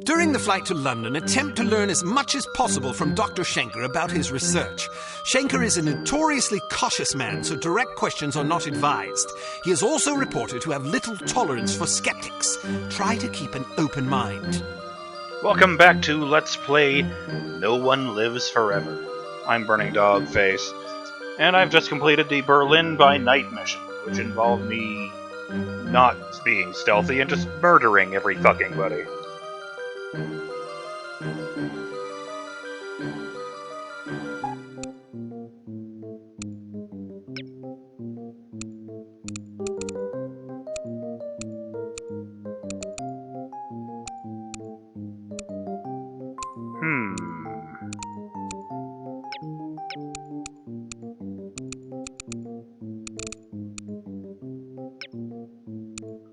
During the flight to London, attempt to learn as much as possible from Dr. Schenker about his research. Schenker is a notoriously cautious man, so direct questions are not advised. He is also reported to have little tolerance for skeptics. Try to keep an open mind. Welcome back to Let's Play No One Lives Forever. I'm BurningDogFace, and I've just completed the Berlin by Night mission, which involved me not being stealthy and just murdering every fucking buddy.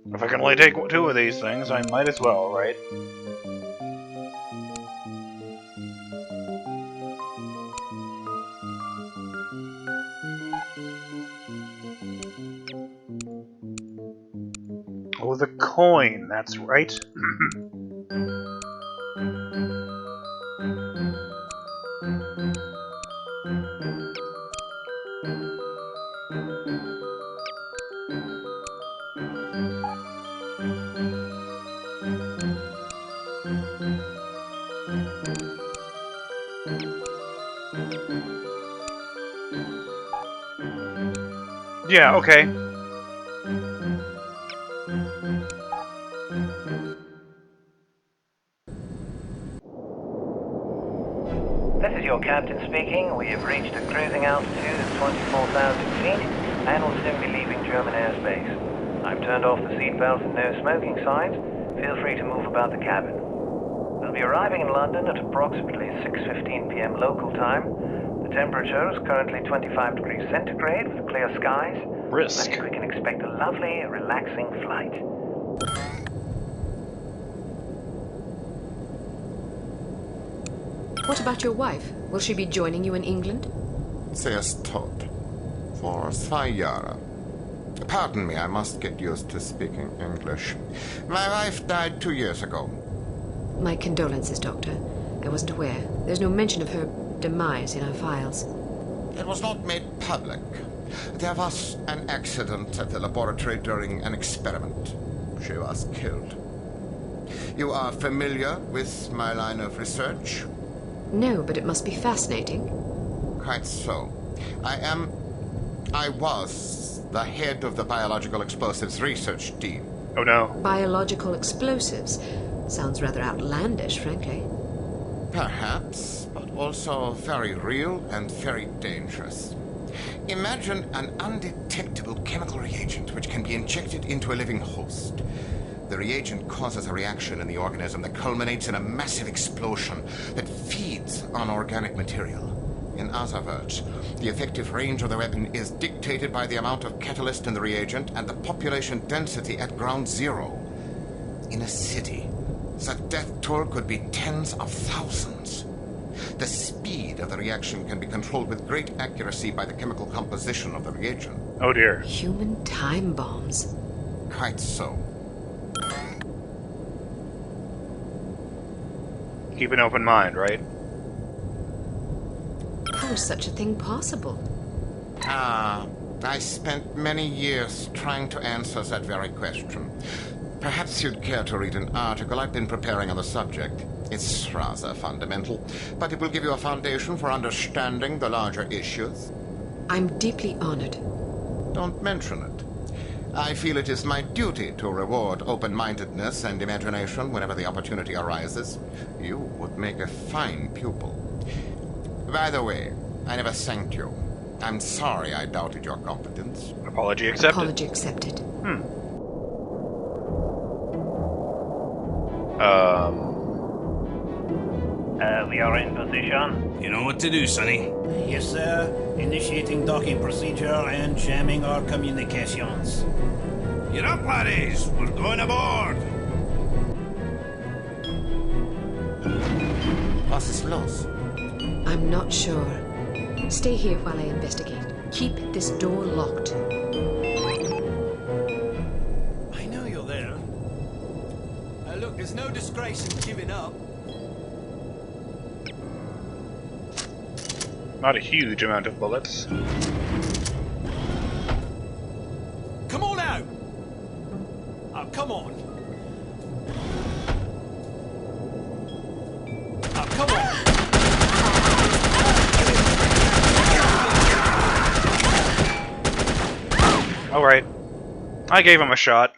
If I can only take two of these things, I might as well, right? Oh, the coin, that's right. Yeah, okay. This is your captain speaking. We have reached a cruising altitude of 24,000 feet and will soon be leaving German airspace. I've turned off the seatbelt and no smoking signs. Feel free to move about the cabin. We'll be arriving in London at approximately 6:15 p.m. local time. The temperature is currently 25 degrees centigrade with clear skies. Brisk. I think we can expect a lovely, relaxing flight. What about your wife? Will she be joining you in England? Sie ist tot. For 2 Jahre. Pardon me, I must get used to speaking English. My wife died 2 years ago. My condolences, Doctor. I wasn't aware. There's no mention of her demise in our files. It was not made public. There was an accident at the laboratory during an experiment. She was killed. You are familiar with my line of research? No, but it must be fascinating. Quite so. I was the head of the Biological Explosives Research Team. Oh no. Biological explosives. Sounds rather outlandish, frankly. Perhaps, but also very real and very dangerous. Imagine an undetectable chemical reagent which can be injected into a living host. The reagent causes a reaction in the organism that culminates in a massive explosion that feeds on organic material. In other words, the effective range of the weapon is dictated by the amount of catalyst in the reagent and the population density at ground zero. In a city, the death toll could be tens of thousands. The speed of the reaction can be controlled with great accuracy by the chemical composition of the reagent. Oh dear. Human time bombs. Quite so. Keep an open mind, right? How is such a thing possible? I spent many years trying to answer that very question. Perhaps you'd care to read an article I've been preparing on the subject. It's rather fundamental, but it will give you a foundation for understanding the larger issues. I'm deeply honored. Don't mention it. I feel it is my duty to reward open-mindedness and imagination whenever the opportunity arises. You would make a fine pupil. By the way, I never thanked you. I'm sorry I doubted your competence. Apology accepted. Apology accepted. We are in position. You know what to do, Sonny. Yes, sir. Initiating docking procedure and jamming our communications. Get up, laddies. We're going aboard. Was ist los? I'm not sure. Stay here while I investigate. Keep this door locked. I know you're there. Look, there's no disgrace in giving up. Not a huge amount of bullets. Come on out! Oh, come on. Oh, come on. Alright. I gave him a shot.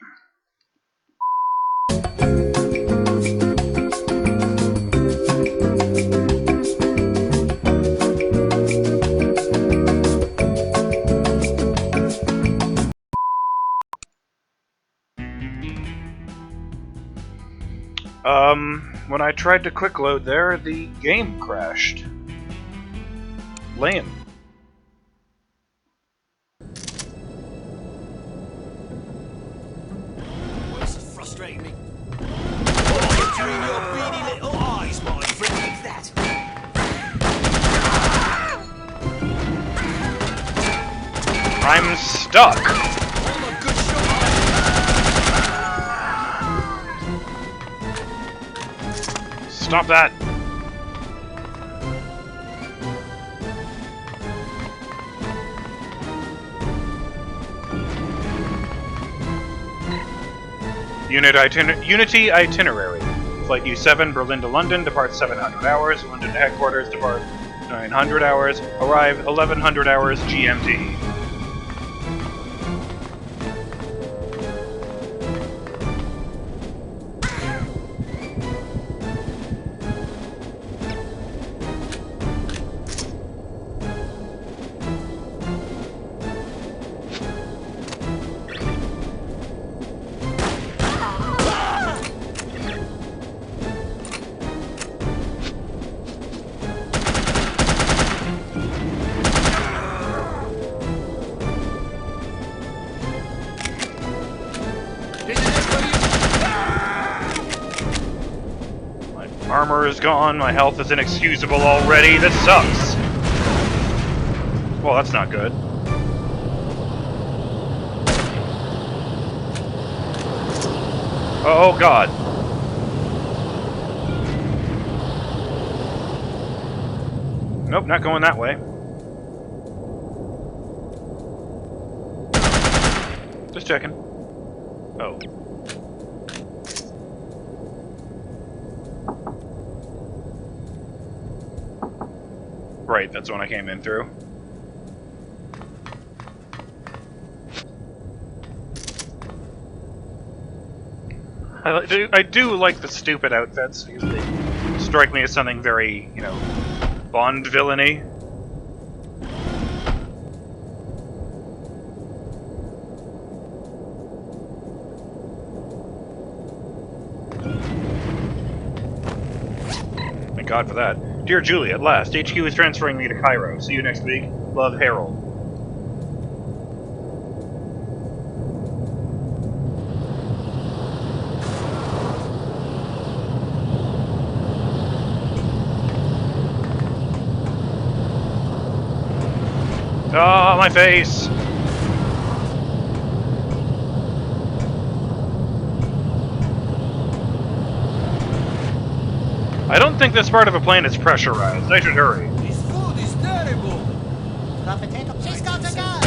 When I tried to quick load there, the game crashed. Lame. Well, this is frustrating me. Oh, between your beady little eyes, my friend. Take that. I'm stuck. I'm a good shot. Stop that. Unity itinerary. Flight U7, Berlin to London, departs 700 hours. London to headquarters, depart 900 hours. Arrive 1100 hours GMT. Armor is gone, my health is inexcusable already, this sucks! Well, that's not good. Oh god. Nope, not going that way. Just checking. Oh. Right, that's when I came in through. I do like the stupid outfits, because they strike me as something very, you know, Bond villainy. Thank God for that. Dear Julie, at last, HQ is transferring me to Cairo. See you next week. Love, Harold. Oh, my face! I don't think this part of a plane is pressurized. I should hurry. This food is terrible. She's got the gun!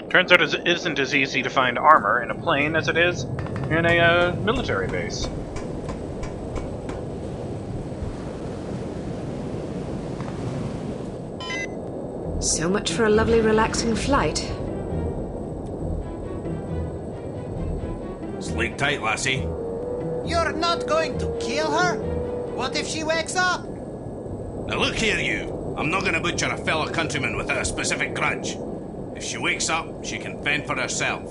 Turns out it isn't as easy to find armor in a plane as it is in a military base. So much for a lovely, relaxing flight. Sleep tight, lassie. You're not going to kill her? What if she wakes up? Now look here, you. I'm not gonna butcher a fellow countryman without a specific grudge. If she wakes up, she can fend for herself.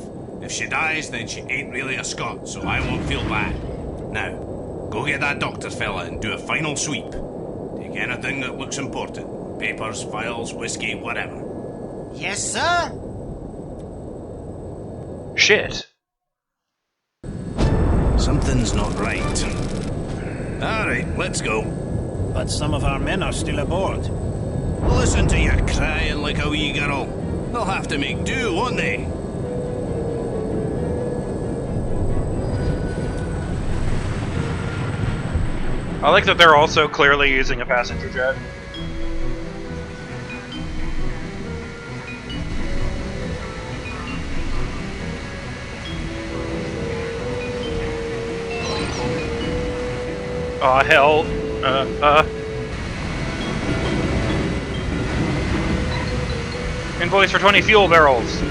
If she dies, then she ain't really a Scot, so I won't feel bad. Now, go get that doctor fella and do a final sweep. Take anything that looks important. Papers, files, whiskey, whatever. Yes, sir? Shit. Something's not right. Alright, let's go. But some of our men are still aboard. Listen to you crying like a wee girl. They'll have to make do, won't they? I like that they're also clearly using a passenger jet. Aw, hell. Invoice for 20 fuel barrels. Those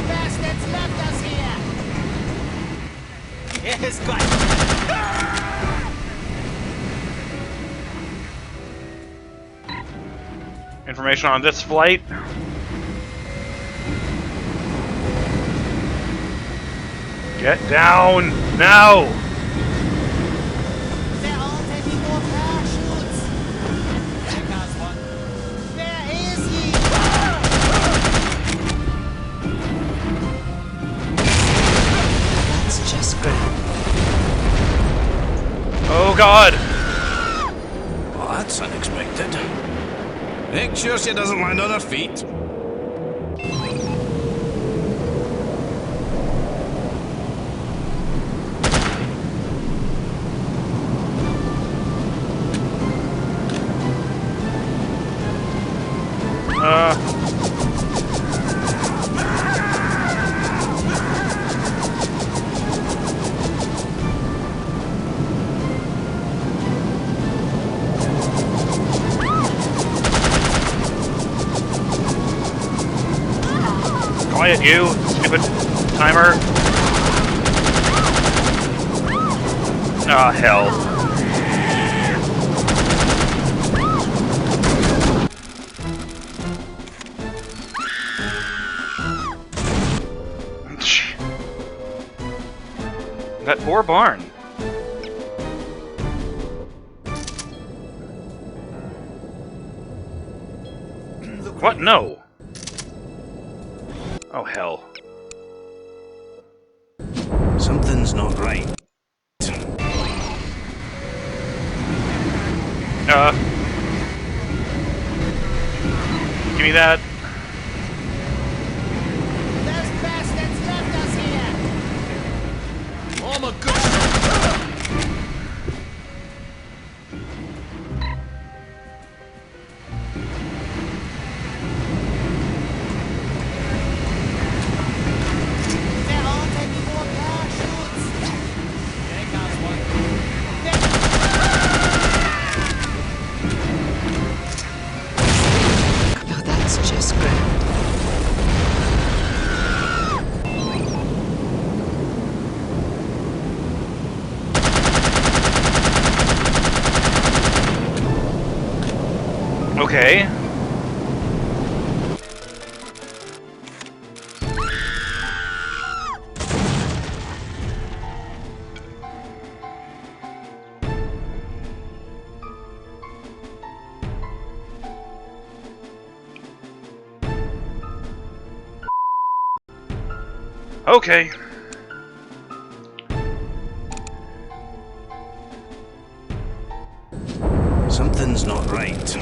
bastards left us here! Yes, quite. Information on this flight. Get down now! There aren't any more parachutes! Schenker's one. Where is he? That's just grand. Oh god! Well, that's unexpected. Make sure she doesn't land on her feet. Quiet, you stupid timer. Ah, hell. That poor barn. What? No. Oh, hell. Something's not right. Give me that. Those bastards left us here! Oh my god! There aren't any more parachutes! Schenker's one. Oh, that's just grand. Okay. Okay. Something's not right. Those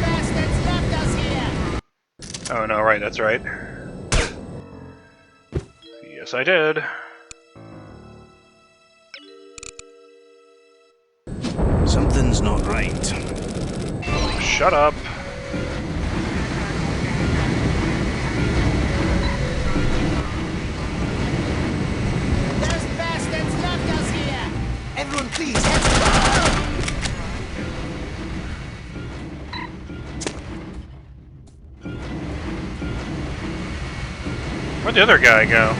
bastards left us here! Oh no, right, that's right. Yes, I did. Something's not right. Shut up. Those bastards left us here! Everyone, please, heads Where'd the other guy go?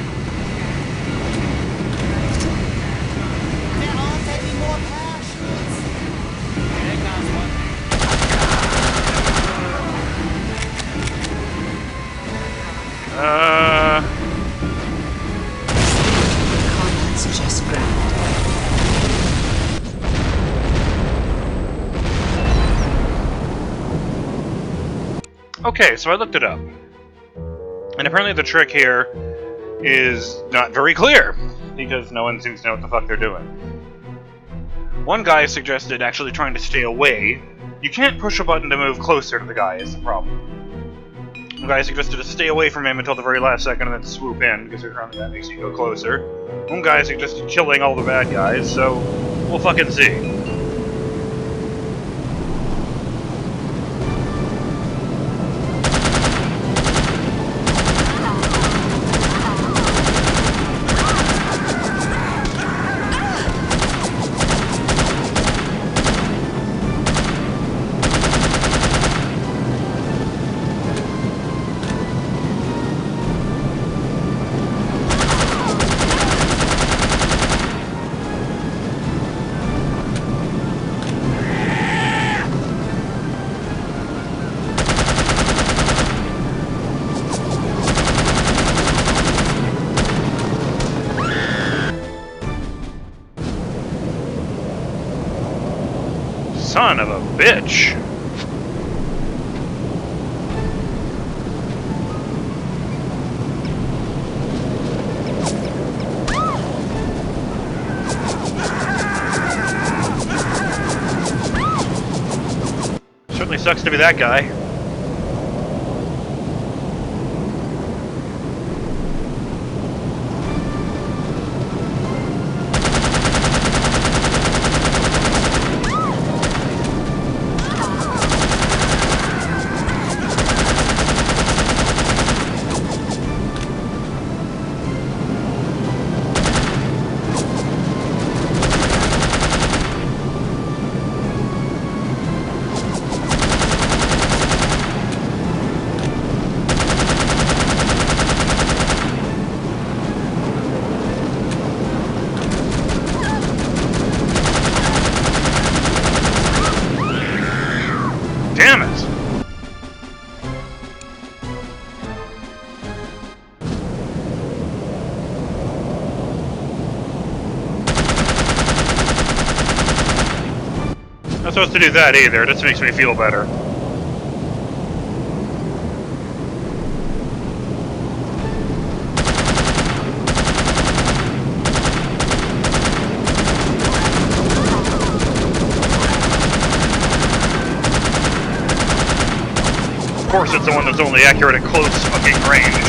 There aren't any more parachutes! Okay, so I looked it up. And apparently the trick here is not very clear, because no one seems to know what the fuck they're doing. One guy suggested actually trying to stay away. You can't push a button to move closer to the guy, is the problem. One guy suggested to stay away from him until the very last second and then swoop in, because apparently that makes you go closer. One guy suggested killing all the bad guys, so we'll fucking see. Son of a bitch! Certainly sucks to be that guy. Damn it! Not supposed to do that either, it just makes me feel better. Of course it's the one that's only accurate at close fucking range.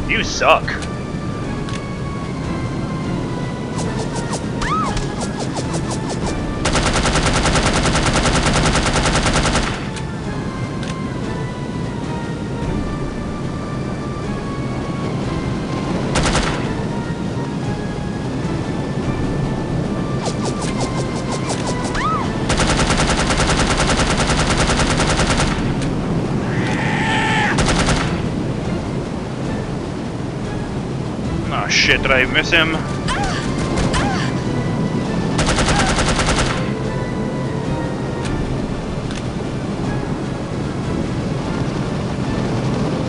You suck. Oh shit, did I miss him?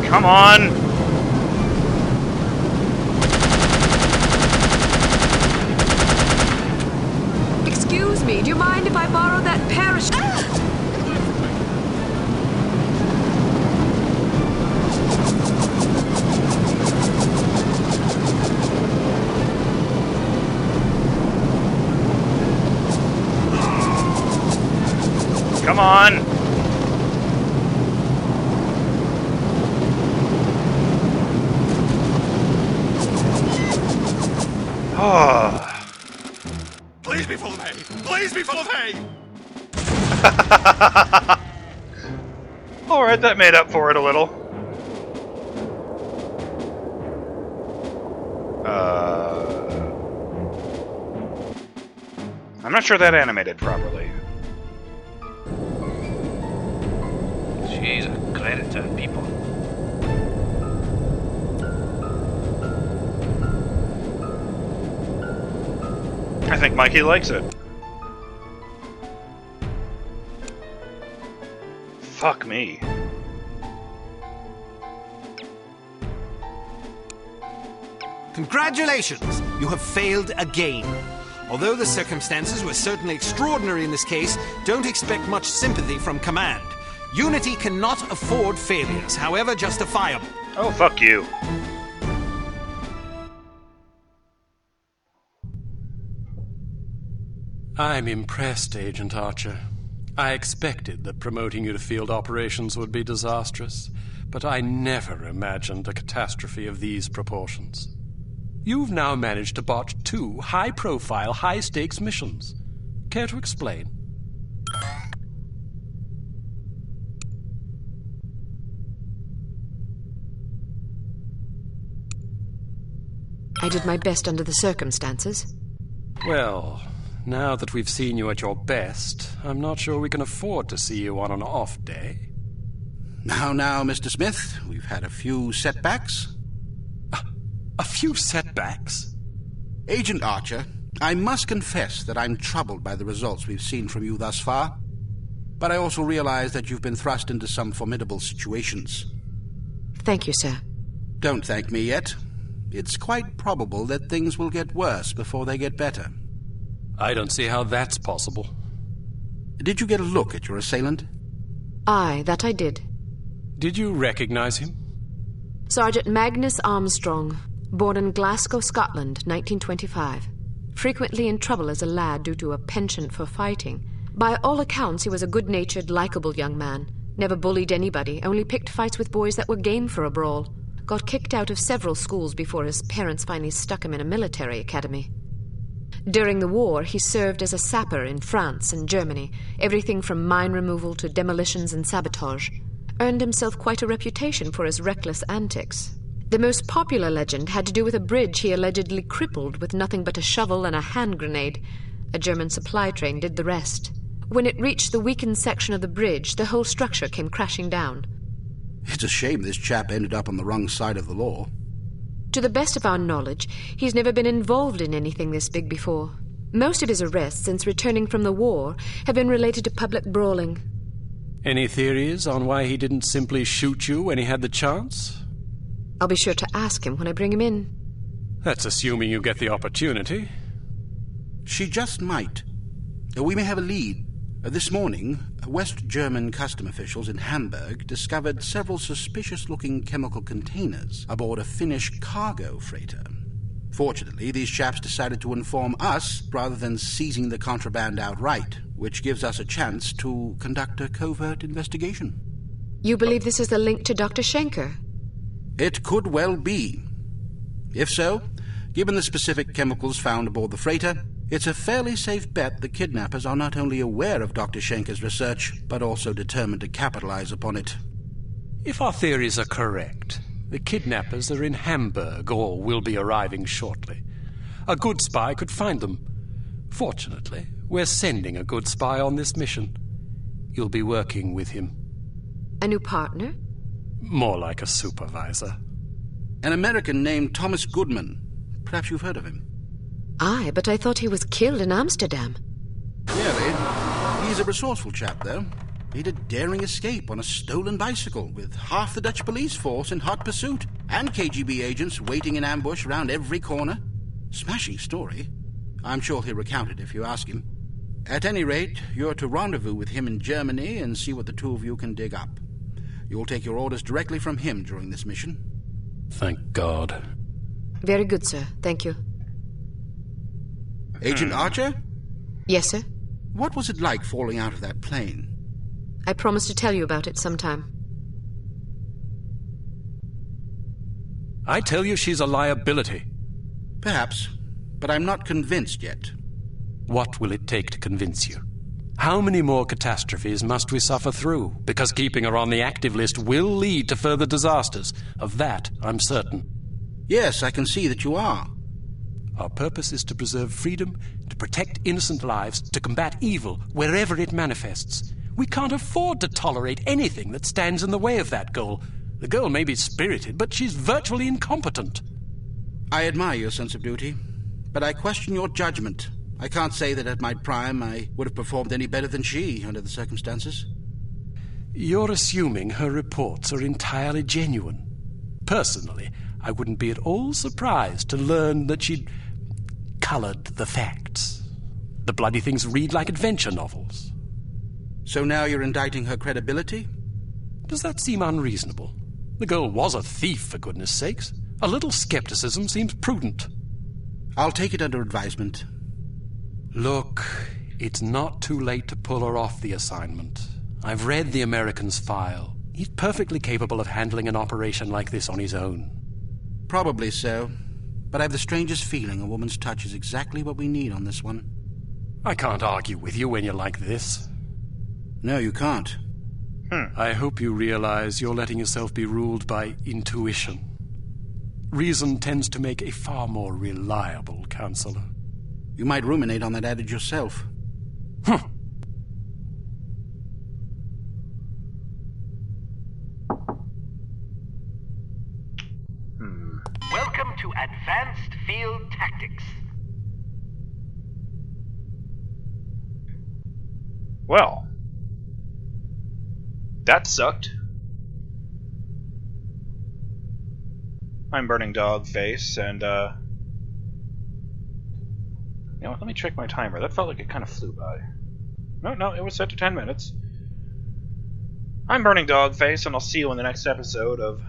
Come on! Excuse me, do you mind if I borrow that parachute? Come on! Oh. Please be full of hay! Please be full of hay! Alright, that made up for it a little. I'm not sure that animated properly. She's a credit to people. I think Mikey likes it. Fuck me. Congratulations! You have failed again. Although the circumstances were certainly extraordinary in this case, don't expect much sympathy from command. Unity cannot afford failures, however justifiable. Oh, fuck you. I'm impressed, Agent Archer. I expected that promoting you to field operations would be disastrous, but I never imagined a catastrophe of these proportions. You've now managed to botch 2 high-profile, high-stakes missions. Care to explain? I did my best under the circumstances. Well, now that we've seen you at your best, I'm not sure we can afford to see you on an off day. Now, Mr. Smith, we've had a few setbacks. A few setbacks? Agent Archer, I must confess that I'm troubled by the results we've seen from you thus far. But I also realize that you've been thrust into some formidable situations. Thank you, sir. Don't thank me yet. It's quite probable that things will get worse before they get better. I don't see how that's possible. Did you get a look at your assailant? Aye, that I did. Did you recognize him? Sergeant Magnus Armstrong, born in Glasgow, Scotland, 1925. Frequently in trouble as a lad due to a penchant for fighting. By all accounts, he was a good-natured, likable young man. Never bullied anybody, only picked fights with boys that were game for a brawl. Got kicked out of several schools before his parents finally stuck him in a military academy. During the war, he served as a sapper in France and Germany, everything from mine removal to demolitions and sabotage. Earned himself quite a reputation for his reckless antics. The most popular legend had to do with a bridge he allegedly crippled with nothing but a shovel and a hand grenade. A German supply train did the rest. When it reached the weakened section of the bridge, the whole structure came crashing down. It's a shame this chap ended up on the wrong side of the law. To the best of our knowledge, he's never been involved in anything this big before. Most of his arrests since returning from the war have been related to public brawling. Any theories on why he didn't simply shoot you when he had the chance? I'll be sure to ask him when I bring him in. That's assuming you get the opportunity. She just might. We may have a lead. This morning, West German custom officials in Hamburg discovered several suspicious-looking chemical containers aboard a Finnish cargo freighter. Fortunately, these chaps decided to inform us rather than seizing the contraband outright, which gives us a chance to conduct a covert investigation. You believe this is the link to Dr. Schenker? It could well be. If so, given the specific chemicals found aboard the freighter, it's a fairly safe bet the kidnappers are not only aware of Dr. Schenker's research, but also determined to capitalize upon it. If our theories are correct, the kidnappers are in Hamburg or will be arriving shortly. A good spy could find them. Fortunately, we're sending a good spy on this mission. You'll be working with him. A new partner? More like a supervisor. An American named Thomas Goodman. Perhaps you've heard of him. Aye, but I thought he was killed in Amsterdam. Really? He's a resourceful chap, though. He did a daring escape on a stolen bicycle with half the Dutch police force in hot pursuit and KGB agents waiting in ambush round every corner. Smashing story. I'm sure he'll recount it if you ask him. At any rate, you're to rendezvous with him in Germany and see what the two of you can dig up. You'll take your orders directly from him during this mission. Thank God. Very good, sir. Thank you. Agent Archer? Yes, sir? What was it like falling out of that plane? I promise to tell you about it sometime. I tell you she's a liability. Perhaps, but I'm not convinced yet. What will it take to convince you? How many more catastrophes must we suffer through? Because keeping her on the active list will lead to further disasters. Of that, I'm certain. Yes, I can see that you are. Our purpose is to preserve freedom, to protect innocent lives, to combat evil wherever it manifests. We can't afford to tolerate anything that stands in the way of that goal. The girl may be spirited, but she's virtually incompetent. I admire your sense of duty, but I question your judgment. I can't say that at my prime I would have performed any better than she under the circumstances. You're assuming her reports are entirely genuine. Personally, I wouldn't be at all surprised to learn that she'd colored the facts. The bloody things read like adventure novels. So now you're indicting her credibility? Does that seem unreasonable? The girl was a thief, for goodness sakes. A little skepticism seems prudent. I'll take it under advisement. Look, it's not too late to pull her off the assignment. I've read the American's file. He's perfectly capable of handling an operation like this on his own. Probably so. But I have the strangest feeling a woman's touch is exactly what we need on this one. I can't argue with you when you're like this. No, you can't. I hope you realize you're letting yourself be ruled by intuition. Reason tends to make a far more reliable counselor. You might ruminate on that adage yourself. Welcome to Advanced Field Tactics. Well, that sucked. I'm BurningDogFace, and you know what, let me check my timer. That felt like it kind of flew by. No, it was set to 10 minutes. I'm BurningDogFace, and I'll see you in the next episode of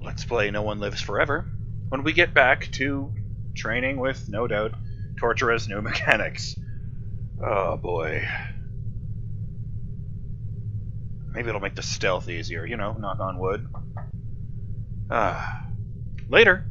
Let's Play No One Lives Forever, when we get back to training with, no doubt, torturous new mechanics. Oh boy. Maybe it'll make the stealth easier, you know, knock on wood. Later.